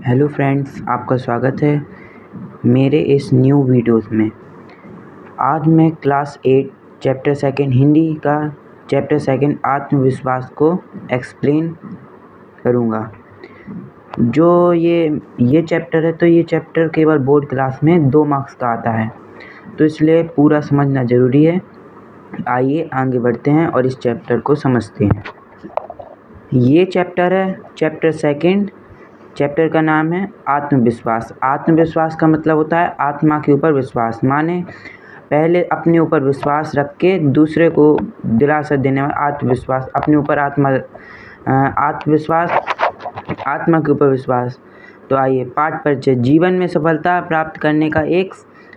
Hello friends, आपका स्वागत है मेरे इस न्यू वीडियोस में। आज मैं क्लास 8 चैप्टर सेकंड हिंदी का चैप्टर सेकंड आत्मविश्वास को एक्सप्लेन करूँगा। जो ये चैप्टर है, तो ये चैप्टर केवल बोर्ड क्लास में 2 मार्क्स का आता है, तो इसलिए पूरा समझना ज़रूरी है। आइए आगे बढ़ते हैं और इस चैप्टर को समझते हैं। ये चैप्टर है चैप्टर सेकंड। चैप्टर का नाम है आत्मविश्वास। आत्मविश्वास का मतलब होता है आत्मा के ऊपर विश्वास, माने पहले अपने ऊपर विश्वास रख के दूसरे को दिलासा देने वाला आत्मविश्वास। अपने ऊपर आत्मविश्वास, आत्मा के ऊपर विश्वास। तो आइए पाठ परिचय। जीवन में सफलता प्राप्त करने का एक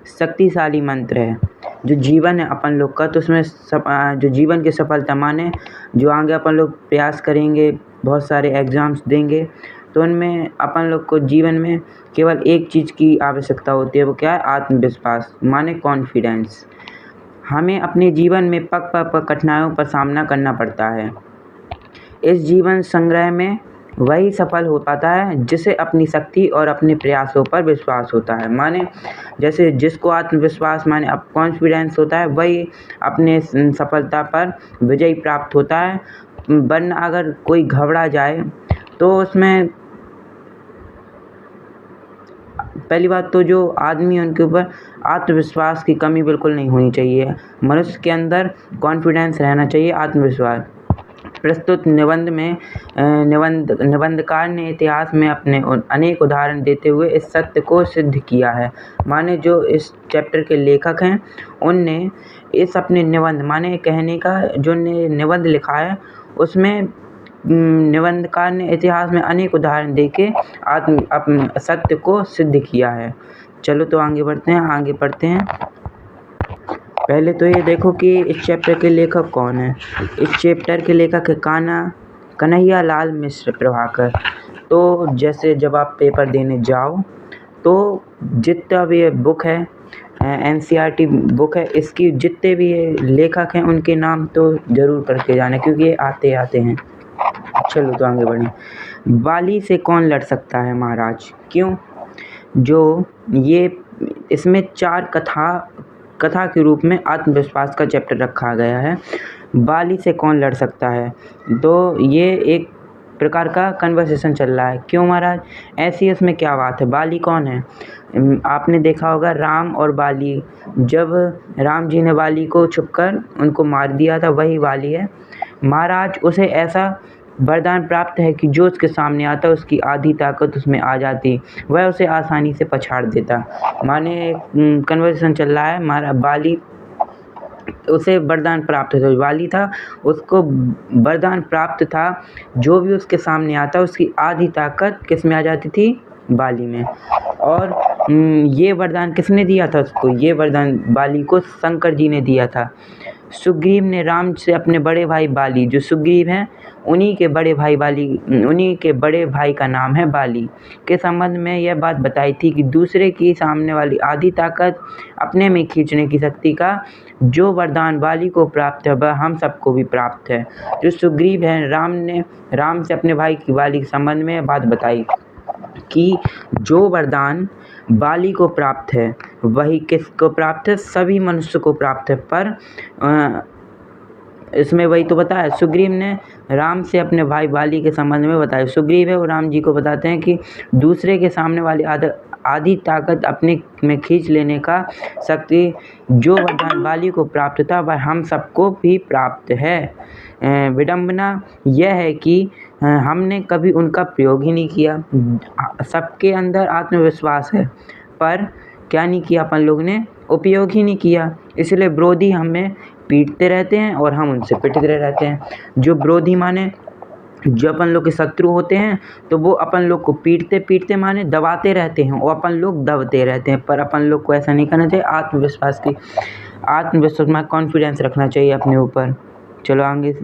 शक्तिशाली मंत्र है। जो जीवन है अपन लोग का, तो उसमें जो जीवन की सफलता माने जो आगे अपन लोग प्रयास करेंगे, बहुत सारे एग्ज़ाम्स देंगे, तो उनमें अपन लोग को जीवन में केवल एक चीज़ की आवश्यकता होती है। वो क्या है? आत्मविश्वास, माने कॉन्फिडेंस। हमें अपने जीवन में पग पग पर कठिनाइयों पर सामना करना पड़ता है। इस जीवन संग्रह में वही सफल हो पाता है जिसे अपनी शक्ति और अपने प्रयासों पर विश्वास होता है। माने जैसे जिसको आत्मविश्वास माने अब कॉन्फिडेंस होता है, वही अपने सफलता पर विजय प्राप्त होता है। वरना अगर कोई घबरा जाए तो उसमें पहली बात तो जो आदमी उनके ऊपर आत्मविश्वास की कमी बिल्कुल नहीं होनी चाहिए। मनुष्य के अंदर कॉन्फिडेंस रहना चाहिए, आत्मविश्वास। प्रस्तुत निबंध में निबंधकार ने इतिहास में अपने अनेक उदाहरण देते हुए इस सत्य को सिद्ध किया है। माने जो इस चैप्टर के लेखक हैं, उनने इस अपने निबंध माने कहने का जो निबंध लिखा है, उसमें निबंधकार ने इतिहास में अनेक उदाहरण देके अपने सत्य को सिद्ध किया है। चलो तो आगे बढ़ते हैं, आगे पढ़ते हैं। पहले तो ये देखो कि इस चैप्टर के लेखक कौन है। इस चैप्टर के लेखक है कन्हैया लाल मिश्र प्रभाकर। तो जैसे जब आप पेपर देने जाओ तो जितना भी ये बुक है, NCERT बुक है, इसकी जितने भी ये लेखक हैं उनके नाम तो ज़रूर पढ़ के जाना, क्योंकि ये आते हैं। चलो तो आगे बढ़ें। बाली से कौन लड़ सकता है महाराज? क्यों? जो ये इसमें 4 कथा के रूप में आत्मविश्वास का चैप्टर रखा गया है। बाली से कौन लड़ सकता है? तो ये एक प्रकार का कन्वर्सेशन चल रहा है। क्यों महाराज? ऐसी इसमें क्या बात है? बाली कौन है? आपने देखा होगा राम और बाली, जब राम जी ने बाली को छुपकर उनको मार दिया था, वही बाली है महाराज। उसे ऐसा वरदान प्राप्त है कि जो उसके सामने आता उसकी आधी ताकत उसमें आ जाती, वह उसे आसानी से पछाड़ देता। माने कन्वर्सेशन चल रहा है, हमारा बाली उसे वरदान प्राप्त था, बाली था उसको वरदान प्राप्त था, जो भी उसके सामने आता उसकी आधी ताकत किस में आ जाती थी? बाली में। और ये वरदान किसने दिया था उसको? ये वरदान बाली को शंकर जी ने दिया था। सुग्रीव ने राम से अपने बड़े भाई बाली, जो सुग्रीव हैं उन्हीं के बड़े भाई का नाम है बाली, के संबंध में यह बात बताई थी कि दूसरे की सामने वाली आधी ताकत अपने में खींचने की शक्ति का जो वरदान बाली को प्राप्त है, वह हम सबको भी प्राप्त है। जो सुग्रीव हैं, राम से अपने भाई की बाली के संबंध में बात बताई कि जो वरदान बाली को प्राप्त है वही किसको प्राप्त है? सभी मनुष्य को प्राप्त है। पर इसमें वही तो बताया, सुग्रीव ने राम से अपने भाई बाली के संबंध में बताया। सुग्रीव है वो राम जी को बताते हैं कि दूसरे के सामने वाली आधी ताकत अपने में खींच लेने का शक्ति जो वरदान बाली को प्राप्त था, वह हम सबको भी प्राप्त है। विडंबना यह है कि हमने कभी उनका प्रयोग ही नहीं किया। सबके अंदर आत्मविश्वास है, पर क्या नहीं किया अपन लोग ने? उपयोग ही नहीं किया। इसलिए विरोधी हमें पीटते रहते हैं और हम उनसे पिटते रहते हैं। जो विरोधी माने जो अपन लोग के शत्रु होते हैं, तो वो अपन लोग को पीटते माने दबाते रहते हैं और अपन लोग दबते रहते हैं। पर अपन लोग को ऐसा नहीं करना चाहिए। आत्मविश्वास में कॉन्फिडेंस रखना चाहिए अपने ऊपर। चलो आगे।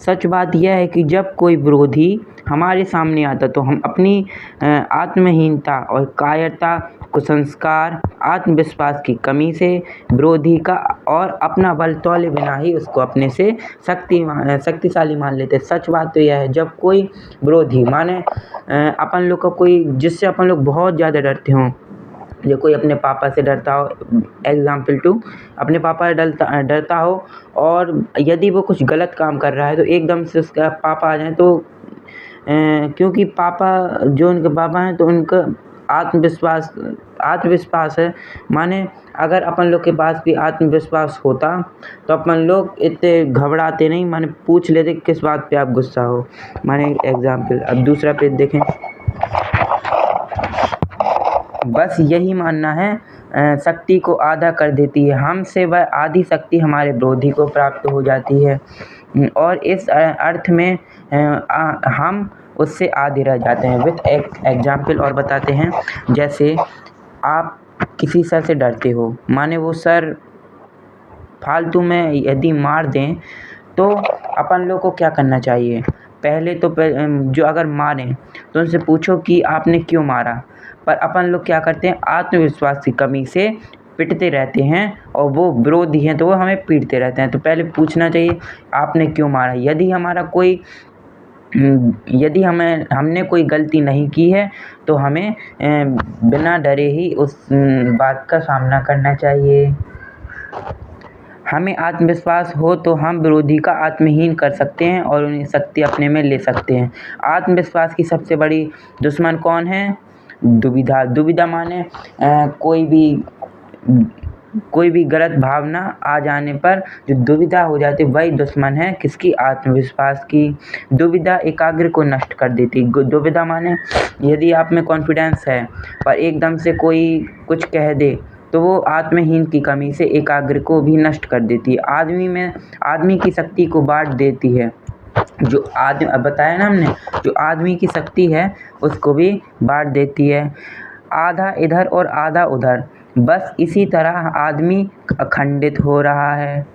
सच बात यह है कि जब कोई विरोधी हमारे सामने आता तो हम अपनी आत्महीनता और कायरता, कुसंस्कार, आत्मविश्वास की कमी से विरोधी का और अपना बल तौले बिना ही उसको अपने से शक्तिशाली मान लेते। सच बात तो यह है, जब कोई विरोधी माने अपन लोग का कोई जिससे अपन लोग बहुत ज़्यादा डरते हों, जो कोई अपने पापा से डरता हो, एग्ज़ाम्पल 2 अपने पापा से डरता हो और यदि वो कुछ गलत काम कर रहा है तो एकदम से उसका पापा आ जाएँ तो क्योंकि पापा जो उनके पापा हैं तो उनका आत्मविश्वास है। माने अगर अपन लोग के पास भी आत्मविश्वास होता तो अपन लोग इतने घबराते नहीं, माने पूछ लेते किस बात पे आप गुस्सा हो। माने एग्ज़ाम्पल, अब दूसरा पेज देखें। बस यही मानना है शक्ति को आधा कर देती है, हमसे वह आधी शक्ति हमारे विरोधी को प्राप्त हो जाती है और इस अर्थ में हम उससे आधे रह जाते हैं। विथ एग्जाम्पल और बताते हैं, जैसे आप किसी सर से डरते हो, माने वो सर फालतू में यदि मार दें तो अपन लोग को क्या करना चाहिए? पहले तो जो अगर मारें तो उनसे पूछो कि आपने क्यों मारा, पर अपन लोग क्या करते हैं, आत्मविश्वास की कमी से पिटते रहते हैं और वो विरोधी हैं तो वो हमें पीटते रहते हैं। तो पहले पूछना चाहिए आपने क्यों मारा। यदि हमने कोई गलती नहीं की है तो हमें बिना डरे ही उस बात का सामना करना चाहिए। हमें आत्मविश्वास हो तो हम विरोधी का आत्महीन कर सकते हैं और उन्हें शक्ति अपने में ले सकते हैं। आत्मविश्वास की सबसे बड़ी दुश्मन कौन है? दुविधा। दुविधा माने कोई भी गलत भावना आ जाने पर जो दुविधा हो जाती है वही दुश्मन है किसकी? आत्मविश्वास की। दुविधा एकाग्र को नष्ट कर देती। दुविधा माने यदि आप में कॉन्फिडेंस है पर एकदम से कोई कुछ कह दे तो वो आत्महीन की कमी से एकाग्र को भी नष्ट कर देती है। आदमी की शक्ति को बांट देती है। जो अब बताया ना हमने, जो आदमी की शक्ति है उसको भी बांट देती है। आधा इधर और आधा उधर, बस इसी तरह आदमी अखंडित हो रहा है।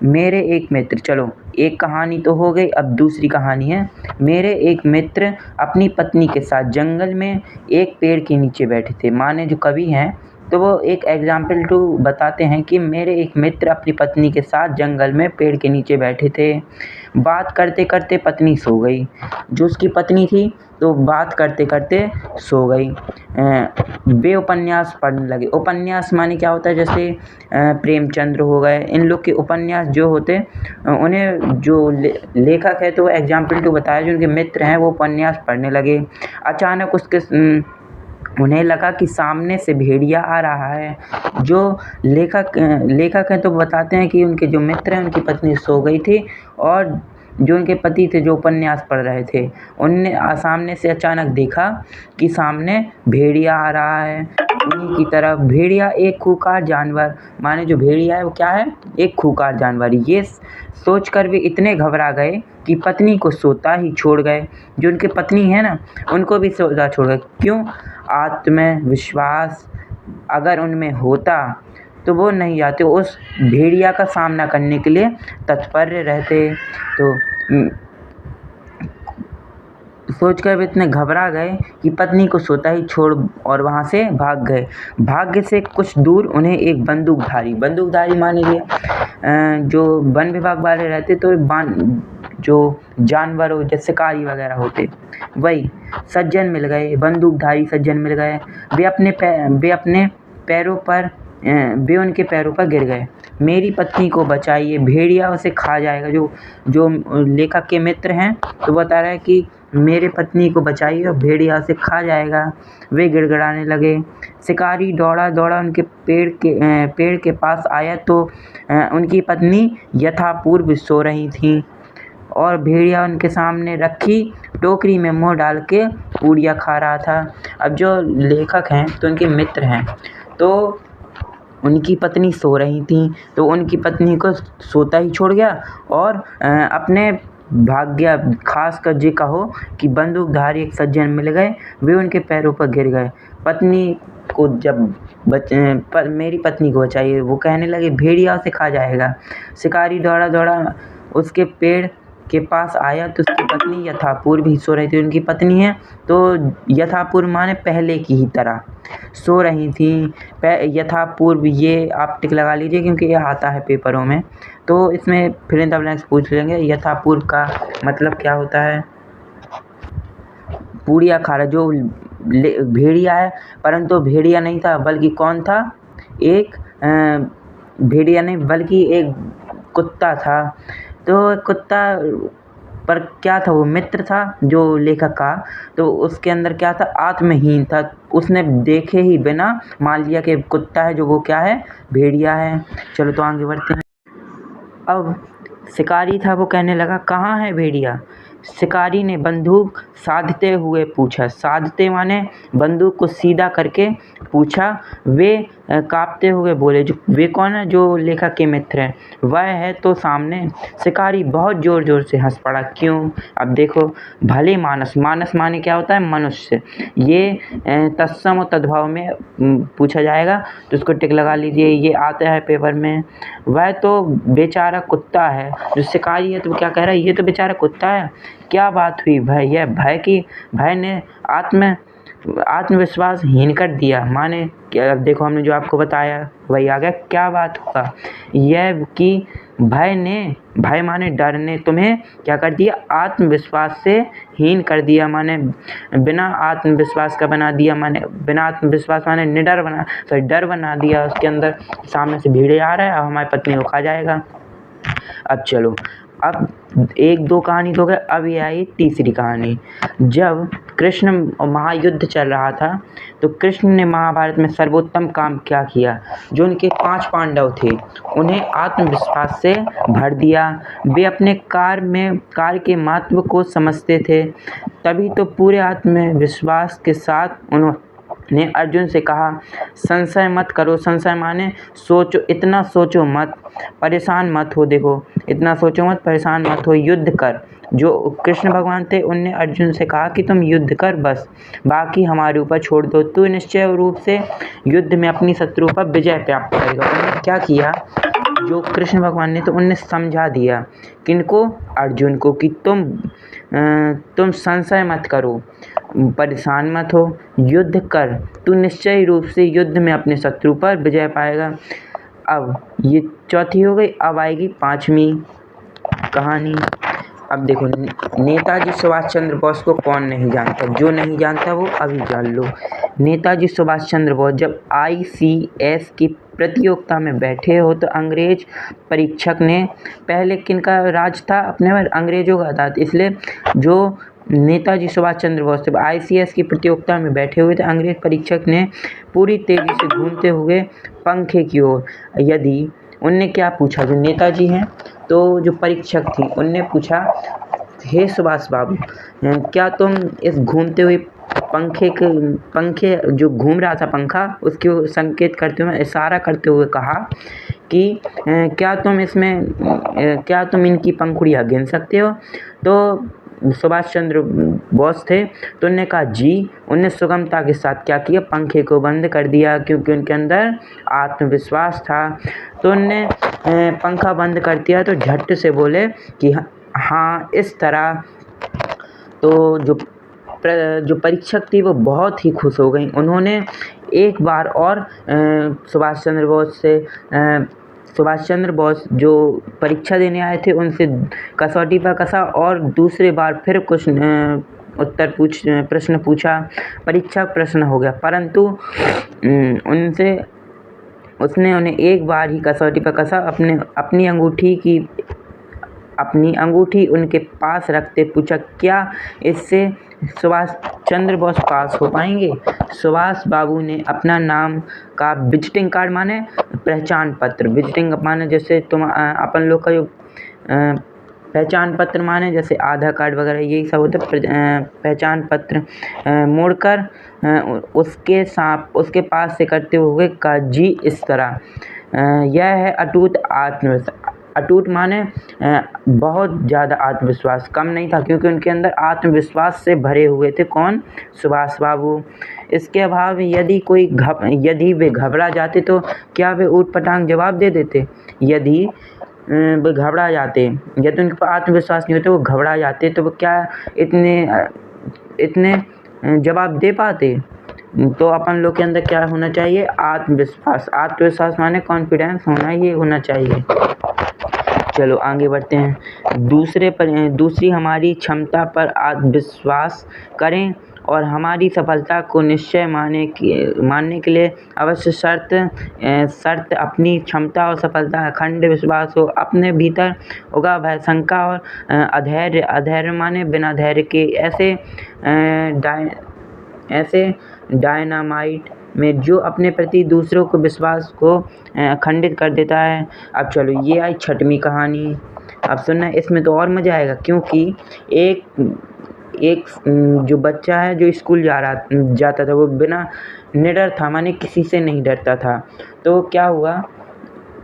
मेरे एक मित्र, चलो एक कहानी तो हो गई, अब दूसरी कहानी है। मेरे एक मित्र अपनी पत्नी के साथ जंगल में एक पेड़ के नीचे बैठे थे। माने जो कवि हैं तो वो एक एग्जाम्पल 2 बताते हैं कि मेरे एक मित्र अपनी पत्नी के साथ जंगल में पेड़ के नीचे बैठे थे। बात करते करते पत्नी सो गई। जो उसकी पत्नी थी तो बात करते करते सो गई। वे उपन्यास पढ़ने लगे। उपन्यास माने क्या होता है? जैसे प्रेमचंद्र हो गए, इन लोग के उपन्यास जो होते उन्हें जो लेखक है तो वो एग्जाम्पल 2 बताया, जो उनके मित्र हैं वो उपन्यास पढ़ने लगे। अचानक उन्हें लगा कि सामने से भेड़िया आ रहा है। जो लेखक हैं तो बताते हैं कि उनके जो मित्र हैं उनकी पत्नी सो गई थी और जो उनके पति थे जो उपन्यास पढ़ रहे थे उनने सामने से अचानक देखा कि सामने भेड़िया आ रहा है उन्हीं की तरफ। भेड़िया एक खूंखार जानवर, माने जो भेड़िया है वो क्या है? एक खूंखार जानवर। ये सोचकर वे इतने घबरा गए कि पत्नी को सोता ही छोड़ गए। जो उनके पत्नी है ना उनको भी सोता छोड़ गए। क्यों? आत्मविश्वास अगर उनमें होता तो वो नहीं जाते, उस भेड़िया का सामना करने के लिए तत्पर रहते। तो सोचकर वे इतने घबरा गए कि पत्नी को सोता ही छोड़ और वहाँ से भाग गए। भाग्य से कुछ दूर उन्हें एक बंदूकधारी माने जो वन विभाग वाले रहते तो जो जानवर हो जैसे शिकारी वगैरह होते वही सज्जन मिल गए, बंदूकधारी सज्जन मिल गए। वे उनके पैरों पर गिर गए। मेरी पत्नी को बताइए, भेड़िया उसे खा जाएगा। जो लेखक के मित्र हैं तो बता रहा है कि मेरे पत्नी को बचाइए और भेड़िया उसे खा जाएगा। वे गिड़गिड़ाने लगे। शिकारी दौड़ा उनके पेड़ के पास आया तो उनकी पत्नी यथापूर्व सो रही थी और भेड़िया उनके सामने रखी टोकरी में मुँह डाल के पूड़ियाँ खा रहा था। अब जो लेखक हैं तो उनके मित्र हैं तो उनकी पत्नी सो रही थी तो उनकी पत्नी को सोता ही छोड़ गया और अपने भाग्य खास कर ये कहो कि बंदूकधारी एक सज्जन मिल गए, वे उनके पैरों पर गिर गए। पत्नी को जब मेरी पत्नी को बचाइए, वो कहने लगे भेड़िया उसे खा जाएगा। शिकारी दौड़ा उसके पेड़ के पास आया तो उसकी पत्नी यथापूर्व ही सो रही थी। उनकी पत्नी है तो यथापूर्व माने पहले की ही तरह सो रही थी। यथापूर्व ये आप टिक लगा लीजिए क्योंकि ये आता है पेपरों में, तो इसमें फिल इन द ब्लैंक्स पूछ लेंगे। यथापूर्व का मतलब क्या होता है? पूड़िया खा रहा, जो भेड़िया है, परंतु भेड़िया नहीं था बल्कि कौन था? एक भेड़िया नहीं बल्कि एक कुत्ता था। तो कुत्ता पर क्या था? वो मित्र था जो लेखक का, तो उसके अंदर क्या था? आत्महीन था। उसने देखे ही बिना मान लिया कि कुत्ता है जो वो क्या है? भेड़िया है। चलो तो आगे बढ़ते हैं। अब शिकारी था, वो कहने लगा कहाँ है भेड़िया? शिकारी ने बंदूक साधते हुए पूछा। साधते माने बंदूक को सीधा करके पूछा। वे कांपते हुए बोले। जो वे कौन है? जो लेखक के मित्र हैं, वह है तो सामने। शिकारी बहुत ज़ोर ज़ोर से हंस पड़ा। क्यों? अब देखो, भले मानस, मानस माने क्या होता है? मनुष्य। ये तत्सम और तद्भव में पूछा जाएगा, तो उसको टिक लगा लीजिए, ये आता है पेपर में। वह तो बेचारा कुत्ता है। जो शिकारी है तो वो क्या कह रहा है? ये तो बेचारा कुत्ता है। क्या बात हुई भय? यह भय ने आत्मविश्वास हीन कर दिया। माने क्या? देखो, हमने जो आपको बताया वही आ गया। क्या बात हुआ? यह कि भय माने डर ने तुम्हें क्या कर दिया? आत्मविश्वास से हीन कर दिया, माने बिना आत्मविश्वास का बना दिया। माने बिना आत्मविश्वास माने निडर बना, डर बना दिया उसके अंदर। सामने से भीड़े आ रहा है, अब हमारी पत्नी को खा जाएगा। अब चलो, अब 1-2 कहानी तो गए, अब ये आई तीसरी कहानी। जब कृष्ण महायुद्ध चल रहा था तो कृष्ण ने महाभारत में सर्वोत्तम काम क्या किया? जो उनके 5 पांडव थे उन्हें आत्मविश्वास से भर दिया। वे अपने कार्य के महत्व को समझते थे। तभी तो पूरे आत्मविश्वास के साथ उन्होंने अर्जुन से कहा, संशय मत करो। संशय माने सोचो, इतना सोचो मत, परेशान मत हो। देखो, इतना सोचो मत, परेशान मत हो, युद्ध कर। जो कृष्ण भगवान थे उनने अर्जुन से कहा कि तुम युद्ध कर, बस बाकी हमारे ऊपर छोड़ दो। तू निश्चय रूप से युद्ध में अपनी शत्रु पर विजय प्राप्त करेगा। उन्होंने क्या किया? जो कृष्ण भगवान ने, तो उनने समझा दिया किनको? अर्जुन को, कि तुम संशय मत करो, परेशान मत हो, युद्ध कर। तू निश्चय रूप से युद्ध में अपने शत्रु पर विजय पाएगा। अब ये चौथी हो गई, अब आएगी 5वीं कहानी। अब देखो, नेताजी सुभाष चंद्र बोस को कौन नहीं जानता? जो नहीं जानता वो अभी जान लो। नेताजी सुभाष चंद्र बोस जब ICS की प्रतियोगिता में बैठे हो तो अंग्रेज परीक्षक ने, पहले किनका राज था? अपने पर अंग्रेजों का था। इसलिए जो नेताजी सुभाष चंद्र बोस जब ICS की प्रतियोगिता में बैठे हुए थे, अंग्रेज परीक्षक ने पूरी तेजी से घूमते हुए पंखे की ओर, यदि उनने क्या पूछा? जो नेताजी हैं, तो जो परीक्षक थी उनने पूछा, हे सुभाष बाबू, क्या तुम इस घूमते हुए पंखे जो घूम रहा था पंखा, उसके संकेत करते हुए, इशारा करते हुए कहा कि क्या तुम इनकी पंखुड़ियाँ गिन सकते हो? तो सुभाष चंद्र बोस थे तो उन्होंने कहा जी। उन्होंने सुगमता के साथ क्या किया? पंखे को बंद कर दिया, क्योंकि उनके अंदर आत्मविश्वास था। तो उन्होंने पंखा बंद कर दिया तो झट से बोले कि हाँ, इस तरह। तो जो परीक्षक थी वो बहुत ही खुश हो गई। उन्होंने एक बार और सुभाष चंद्र बोस जो परीक्षा देने आए थे उनसे कसौटी पर कसा और दूसरे बार फिर कुछ प्रश्न पूछा। परीक्षा प्रश्न हो गया, परंतु उसने उन्हें एक बार ही कसौटी पर कसा। अपनी अंगूठी उनके पास रखते पूछा, क्या इससे सुभाष चंद्र बोस पास हो पाएंगे? सुभाष बाबू ने अपना नाम का विजिटिंग कार्ड, माने पहचान पत्र, विजिटिंग माने जैसे अपन लोग का जो पहचान पत्र माने जैसे आधार कार्ड वगैरह, यही सब होता है पहचान पत्र, मोड़कर उसके पास से करते हुए कहा, जी इस तरह। यह है अटूट आत्मविश्वास। अटूट माने बहुत ज़्यादा आत्मविश्वास, कम नहीं था, क्योंकि उनके अंदर आत्मविश्वास से भरे हुए थे। कौन? सुभाष बाबू। इसके अभाव यदि वे घबरा जाते तो क्या वे ऊट पटांग जवाब दे देते? यदि वो घबरा जाते। यदि उनके पास आत्मविश्वास नहीं होता वो घबरा जाते, तो वो क्या इतने जवाब दे पाते। तो अपन लोग के अंदर क्या होना चाहिए? आत्मविश्वास। आत्मविश्वास माने कॉन्फिडेंस होना, ये होना चाहिए। चलो आगे बढ़ते हैं। दूसरी हमारी क्षमता पर आत्मविश्वास करें और हमारी सफलता को निश्चय मानने के लिए अवश्य शर्त अपनी क्षमता और सफलता का अखंड विश्वास हो। अपने भीतर उगा भय, शंका और अधैर्य माने बिना धैर्य के ऐसे डायनामाइट में जो अपने प्रति दूसरों को विश्वास को खंडित कर देता है। अब चलो ये आई 6वीं कहानी। अब सुनना, इसमें तो और मज़ा आएगा, क्योंकि एक जो बच्चा है जो स्कूल जाता था, वो बिना निडर था, माने किसी से नहीं डरता था। तो क्या हुआ,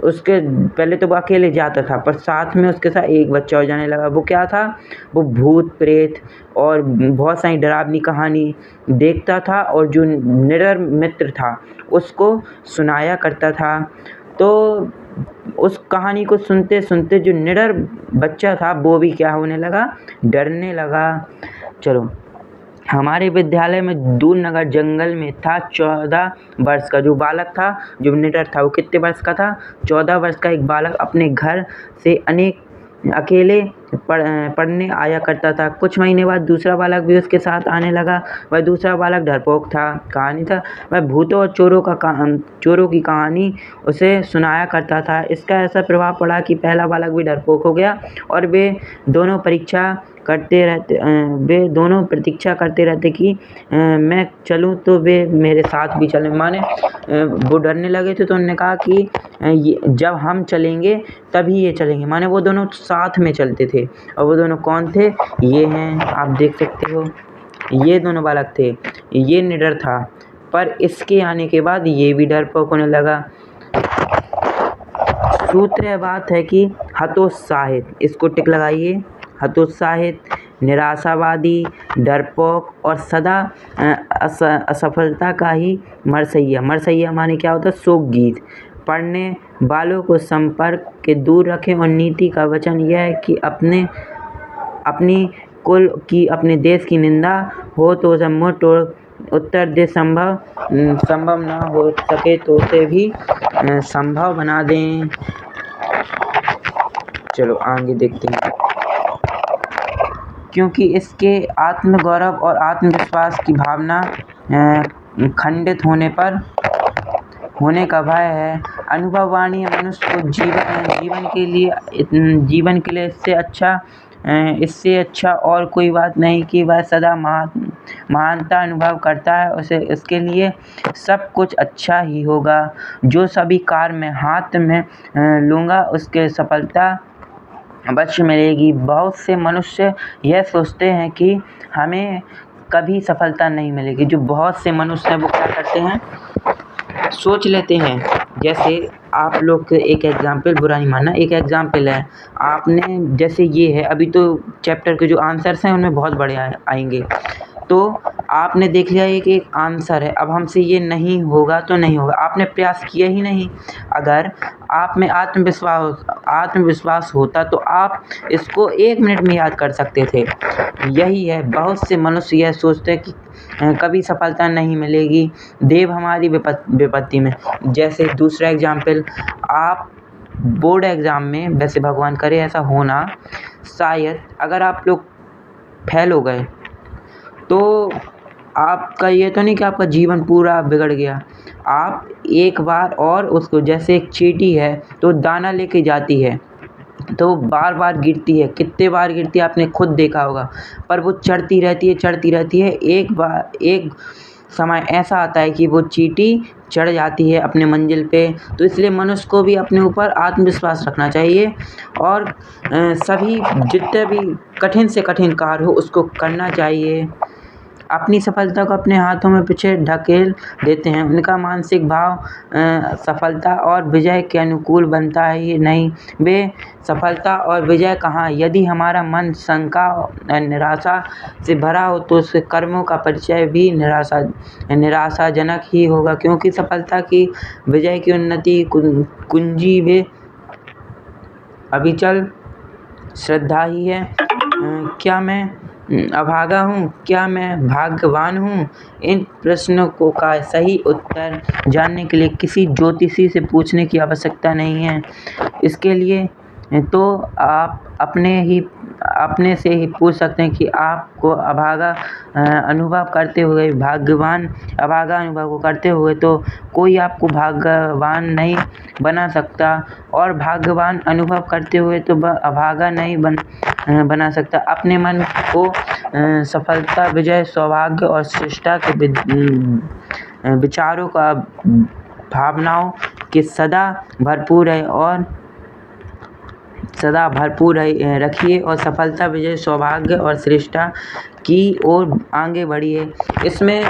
उसके पहले तो वो अकेले जाता था, पर साथ में उसके साथ एक बच्चा और जाने लगा। वो क्या था? वो भूत प्रेत और बहुत सारी डरावनी कहानी देखता था और जो निडर मित्र था उसको सुनाया करता था। तो उस कहानी को सुनते सुनते जो निडर बच्चा था वो भी क्या होने लगा? डरने लगा। चलो, हमारे विद्यालय में दूर नगर जंगल में था 14 वर्ष का जो बालक था, जो निडर था। वो कितने वर्ष का था? 14 वर्ष का एक बालक अपने घर से अकेले पढ़ने आया करता था। कुछ महीने बाद दूसरा बालक भी उसके साथ आने लगा। वह दूसरा बालक डरपोक था। कहानी था, वह भूतों और चोरों की कहानी उसे सुनाया करता था। इसका ऐसा प्रभाव पड़ा कि पहला बालक भी डरपोक हो गया और वे दोनों प्रतीक्षा करते रहते कि मैं चलूं तो वे मेरे साथ भी चलें। माने वो डरने लगे थे, तो उन्होंने कहा कि जब हम चलेंगे तभी ये चलेंगे। माने वो दोनों साथ में चलते थे। और वो दोनों कौन थे? ये हैं, आप देख सकते हो, ये दोनों बालक थे। ये निडर था, पर इसके आने के बाद ये भी डरपोक होने लगा। सूत्र बात है कि हतोत्साहित, इसको टिक लगाइए, हतोत्साहित, निराशावादी, डरपोक और सदा असफलता का ही मरसैया माने क्या होता है? शोक गीत पढ़ने वालों को संपर्क के दूर रखें। और नीति का वचन यह है कि अपनी कुल की, अपने देश की निंदा हो तो उसे मुंह तोड़ उत्तर दे। संभव ना हो सके तो उसे भी संभव बना दें। चलो आगे देखते हैं। क्योंकि इसके आत्मगौरव और आत्मविश्वास की भावना खंडित होने का भय है। अनुभववाणी मनुष्य को जीवन के लिए इससे अच्छा और कोई बात नहीं कि वह सदा महानता अनुभव करता है। उसके लिए सब कुछ अच्छा ही होगा। जो सभी कार्य में हाथ में लूँगा उसके सफलता अवश्य मिलेगी। बहुत से मनुष्य यह सोचते हैं कि हमें कभी सफलता नहीं मिलेगी। जो बहुत से मनुष्य हैं वो क्या करते हैं? सोच लेते हैं। जैसे आप लोग एक एग्जाम्पल, बुरा नहीं मानना, एक एग्जाम्पल है। आपने जैसे ये है, अभी तो चैप्टर के जो आंसर्स हैं उनमें बहुत बड़े आएंगे। तो आपने देख लिया एक आंसर है, अब हमसे ये नहीं होगा तो नहीं होगा, आपने प्रयास किया ही नहीं। अगर आप में आत्मविश्वास होता तो आप इसको 1 मिनट में याद कर सकते थे। यही है, बहुत से मनुष्य यह सोचते हैं कि कभी सफलता नहीं मिलेगी, देव हमारी विपत्ति में। जैसे दूसरा एग्जाम्पल, आप बोर्ड एग्ज़ाम में, वैसे भगवान करे ऐसा होना, शायद अगर आप लोग फेल हो गए तो आपका ये तो नहीं कि आपका जीवन पूरा बिगड़ गया। आप एक बार और उसको, जैसे एक चींटी है तो दाना लेके जाती है तो बार बार गिरती है, कितने बार गिरती है आपने खुद देखा होगा, पर वो चढ़ती रहती है। एक समय ऐसा आता है कि वो चींटी चढ़ जाती है अपने मंजिल पे। तो इसलिए मनुष्य को भी अपने ऊपर आत्मविश्वास रखना चाहिए और सभी जितने भी कठिन से कठिन कार्य हो उसको करना चाहिए। अपनी सफलता को अपने हाथों में पीछे ढकेल देते हैं। उनका मानसिक भाव सफलता और विजय के अनुकूल बनता है ये नहीं। वे सफलता और विजय कहाँ? यदि हमारा मन शंका और निराशा से भरा हो तो उसके कर्मों का परिचय भी निराशाजनक ही होगा। क्योंकि सफलता की, विजय की उन्नति कुंजी अविचल श्रद्धा ही है। क्या मैं अभागा हूँ, क्या मैं भाग्यवान हूँ? इन प्रश्नों का सही उत्तर जानने के लिए किसी ज्योतिषी से पूछने की आवश्यकता नहीं है। इसके लिए तो आप अपने से ही पूछ सकते हैं कि आपको अभागा अनुभव करते हुए अभागा अनुभव को करते हुए तो कोई आपको भाग्यवान नहीं बना सकता, और भाग्यवान अनुभव करते हुए तो अभागा नहीं बना सकता। अपने मन को सफलता, विजय, सौभाग्य और श्रेष्ठता के विचारों का भावनाओं के सदा भरपूर रखिए और सफलता, विजय, सौभाग्य और श्रेष्ठता की ओर आगे बढ़िए। इसमें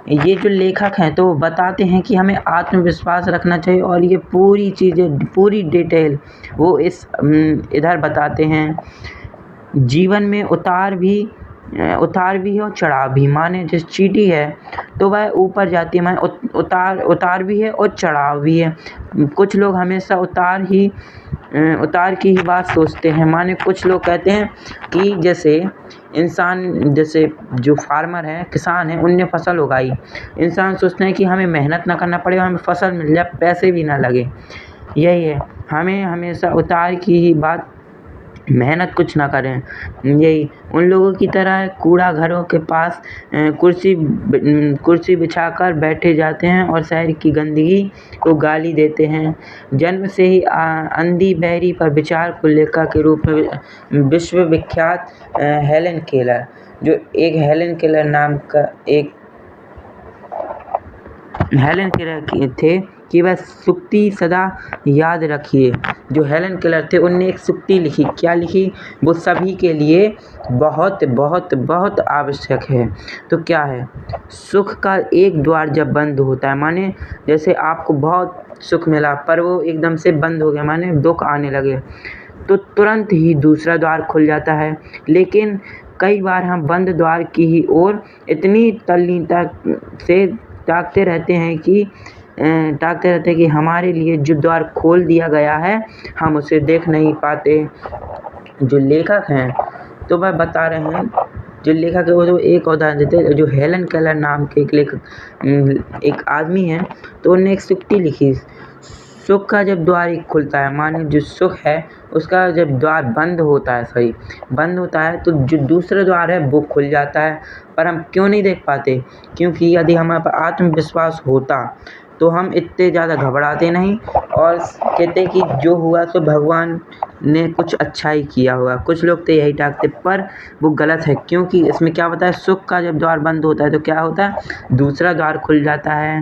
ये जो लेखक हैं तो बताते हैं कि हमें आत्मविश्वास रखना चाहिए, और ये पूरी चीज़ें, पूरी डिटेल वो इधर बताते हैं। जीवन में उतार भी है और चढ़ाव भी। माने जिस चींटी है तो वह ऊपर जाती है, माने उतार भी है और चढ़ाव भी है। कुछ लोग हमेशा उतार की ही बात सोचते हैं। माने कुछ लोग कहते हैं कि जैसे जो फार्मर है, किसान है, उनने फसल उगाई। इंसान सोचते हैं कि हमें मेहनत ना करना पड़े, हमें फसल मिल जाए, पैसे भी ना लगे। यही है, हमें हमेशा उतार की ही बात, मेहनत कुछ ना करें। यही उन लोगों की तरह है, कूड़ा घरों के पास कुर्सी बिछाकर बैठे जाते हैं और शहर की गंदगी को गाली देते हैं। जन्म से ही अंधी बहरी पर विचार को लेखक के रूप में विश्वविख्यात हेलन केलर, जो एक हेलन केलर नाम का एक हेलन केलर थे कि वह सूक्ति सदा याद रखिए। जो हेलन केलर थे उनने एक सूक्ति लिखी। क्या लिखी? वो सभी के लिए बहुत बहुत बहुत आवश्यक है। तो क्या है? सुख का एक द्वार जब बंद होता है, माने जैसे आपको बहुत सुख मिला पर वो एकदम से बंद हो गया, माने दुख आने लगे, तो तुरंत ही दूसरा द्वार खुल जाता है। लेकिन कई बार हम बंद द्वार की ही ओर इतनी तल्लीनता से ताकते रहते हैं कि हमारे लिए जो द्वार खोल दिया गया है हम उसे देख नहीं पाते। जो लेखक हैं तो वह बता रहे हैं, जो लेखक है वो तो एक उदाहरण देते हैं। जो हेलन केलर नाम के एक आदमी है तो उन्होंने एक सूक्ति लिखी। सुख का जब द्वार खुलता है, माने जो सुख है उसका जब द्वार बंद होता है तो जो दूसरा द्वार है वो खुल जाता है। पर हम क्यों नहीं देख पाते? क्योंकि यदि हमारे पर आत्मविश्वास होता तो हम इतने ज़्यादा घबराते नहीं और कहते कि जो हुआ तो भगवान ने कुछ अच्छा ही किया होगा। कुछ लोग तो यही टाकते, पर वो गलत है। क्योंकि इसमें क्या होता है, सुख का जब द्वार बंद होता है तो क्या होता है, दूसरा द्वार खुल जाता है।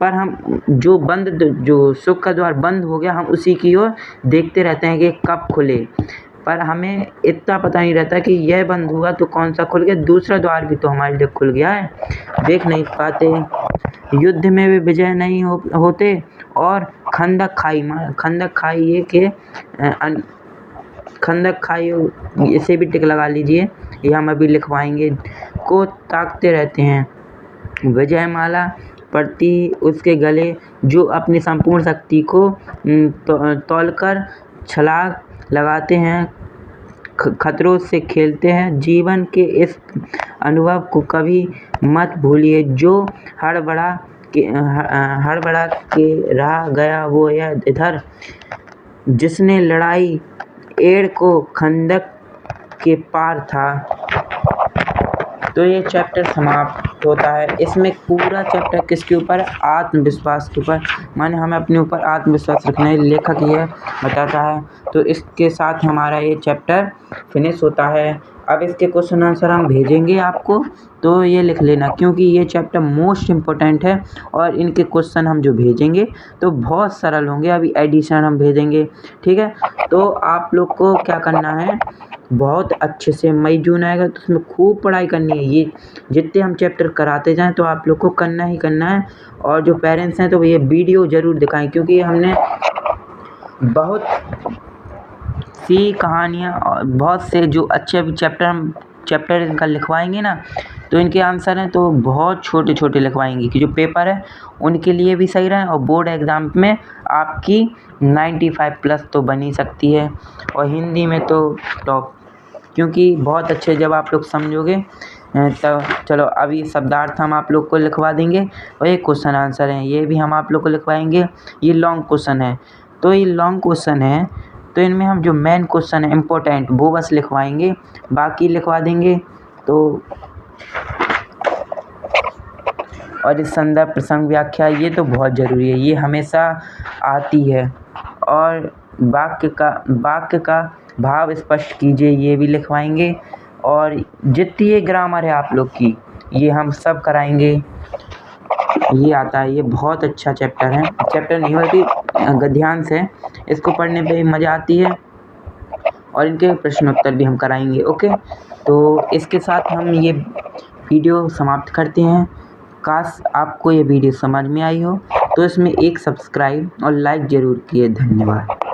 पर हम जो सुख का द्वार बंद हो गया, हम उसी की ओर देखते रहते हैं कि कब खुले, पर हमें इतना पता नहीं रहता कि यह बंद हुआ तो कौन सा खुल गया, दूसरा द्वार भी तो हमारे लिए खुल गया है, देख नहीं पाते। युद्ध में भी विजय नहीं होते और खंदक खाई इसे भी टिक लगा लीजिए, ये हम अभी लिखवाएंगे, को ताकते रहते हैं। विजयमाला प्रति उसके गले जो अपनी संपूर्ण शक्ति को तौलकर छलांग लगाते हैं, खतरों से खेलते हैं। जीवन के इस अनुभव को कभी मत भूलिए। जो हड़बड़ा के रह गया वो यह इधर, जिसने लड़ाई एड़ को खंदक के पार था। तो ये चैप्टर समाप्त होता है। इसमें पूरा चैप्टर किसके ऊपर? आत्मविश्वास के ऊपर। माने हमें अपने ऊपर आत्मविश्वास रखना है, लेखक ये बताता है। तो इसके साथ हमारा ये चैप्टर फिनिश होता है। अब इसके क्वेश्चन आंसर हम भेजेंगे आपको, तो ये लिख लेना, क्योंकि ये चैप्टर मोस्ट इम्पोर्टेंट है और इनके क्वेश्चन हम जो भेजेंगे तो बहुत सरल होंगे। अभी एडिशन हम भेजेंगे, ठीक है। तो आप लोग को क्या करना है, बहुत अच्छे से मई जून आएगा तो उसमें खूब पढ़ाई करनी है। ये जितने हम चैप्टर कराते जाएं तो आप लोग को करना ही करना है। और जो पेरेंट्स हैं तो ये वीडियो ज़रूर दिखाएं, क्योंकि हमने बहुत सी कहानियाँ और बहुत से जो अच्छे चैप्टर हम चैप्टर इनका लिखवाएंगे ना, तो इनके आंसर हैं तो बहुत छोटे छोटे लिखवाएंगे कि जो पेपर है उनके लिए भी सही रहे और बोर्ड एग्ज़ाम में आपकी 95+ तो बन ही सकती है। और हिंदी में तो टॉप, क्योंकि बहुत अच्छे जब आप लोग समझोगे तब। चलो अभी शब्दार्थ हम आप लोग को लिखवा देंगे और ये क्वेश्चन आंसर हैं, ये भी हम आप लोग को लिखवाएंगे। ये लॉन्ग क्वेश्चन है, तो ये लॉन्ग क्वेश्चन है तो इनमें हम जो मेन क्वेश्चन है इम्पोर्टेंट वो बस लिखवाएंगे, बाकी लिखवा देंगे। तो और इस संदर्भ प्रसंग व्याख्या ये तो बहुत ज़रूरी है, ये हमेशा आती है। और वाक्य का भाव स्पष्ट कीजिए, ये भी लिखवाएंगे। और जितनी ये ग्रामर है आप लोग की, ये हम सब कराएंगे। ये आता है, ये बहुत अच्छा चैप्टर है, चैप्टर नहीं बल्कि गद्यांश है, इसको पढ़ने पे मज़ा आती है। और इनके प्रश्नोत्तर भी हम कराएंगे। ओके, तो इसके साथ हम ये वीडियो समाप्त करते हैं। काश आपको ये वीडियो समझ में आई हो तो इसमें एक सब्सक्राइब और लाइक ज़रूर किए। धन्यवाद।